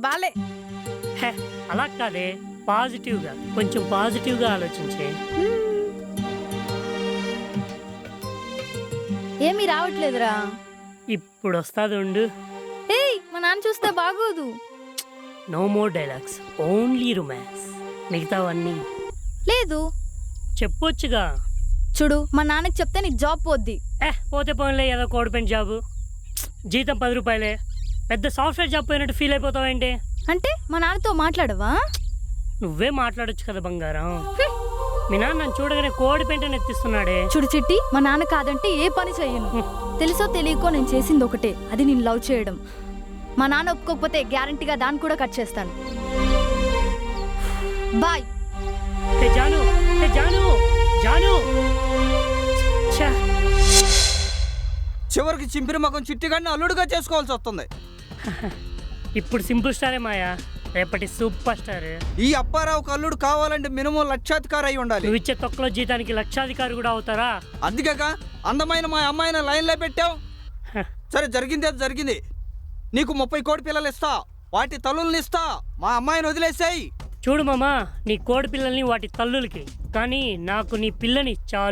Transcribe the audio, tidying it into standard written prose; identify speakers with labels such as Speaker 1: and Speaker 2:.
Speaker 1: బాలే.
Speaker 2: అలా కాదే, పాజిటివ్గా, కొంచెం పాజిటివ్గా ఆలోచించే.
Speaker 1: ఏమీ రావట్లేదురా.
Speaker 2: ఇప్పుడు వస్తాది ఉండు.
Speaker 1: ఏయ్, మా నాన్న చూస్తే బాగోదు.
Speaker 2: No more dialogues, only romance. మిగతావన్నీ
Speaker 1: లేదు
Speaker 2: చెప్పొచ్చుగా.
Speaker 1: చూడు, మా నాన్నకి చెప్తే నీకు జాబ్ పోద్ది.
Speaker 2: పోతే పోన్లే, ఏదో కోడిపెంట్ జాబు, జీతం 10 రూపాయలే. పెద్ద సాఫ్ట్వేర్ జాబ్ పోయినట్టు ఫీల్ అయిపోతావేంటి?
Speaker 1: అంటే మా నాన్నతో మాట్లాడవా?
Speaker 2: నువ్వే మాట్లాడొచ్చు కదా బంగారం. మీ నాన్న నన్ను చూడగానే కోడిపెంటని ఎత్తిస్తున్నాడే.
Speaker 1: చూడు చిట్టి, మా నాన్న కాదంటే ఏ పని చెయ్యను. తెలుసో తెలియకో నేను చేసింది ఒకటే, అది నేను లవ్ చేయడం. మా నాన్న ఒప్పుకోకపోతే గ్యారంటీగా దాన్ని కూడా కట్ చేస్తాను. బాయ్.
Speaker 2: జాను, జాను, జాను.
Speaker 3: చివరికి చింపిరి మగం చిట్టిగాడిని అల్లుడుగా చేసుకోవాల్సి వస్తుంది.
Speaker 2: ఇప్పుడు సింపుల్ స్టారే మాయా, రేపటి సూపర్ స్టార్.
Speaker 3: ఈ అప్పారావుకు అల్లుడు కావాలంటే మినిమం లక్షాధికారి అయి ఉండాలి.
Speaker 2: నువ్వు ఇచ్చే తొక్కలో జీతానికి లక్షాధికారి కూడా అవుతారా?
Speaker 3: అందుకేగా అందమైన మా అమ్మాయిని లైన్లో పెట్టావు. సరే, జరిగింది జరిగింది. నీకు 30 కోడి పిల్లలు ఇస్తా, వాటి తల్లుల్ని ఇస్తా. మా అమ్మాయిని వదిలేసాయి.
Speaker 2: చూడు మామా, నీ కోడి పిల్లల్ని వాటి తల్లులకి, కానీ నాకు నీ పిల్లని చాలు.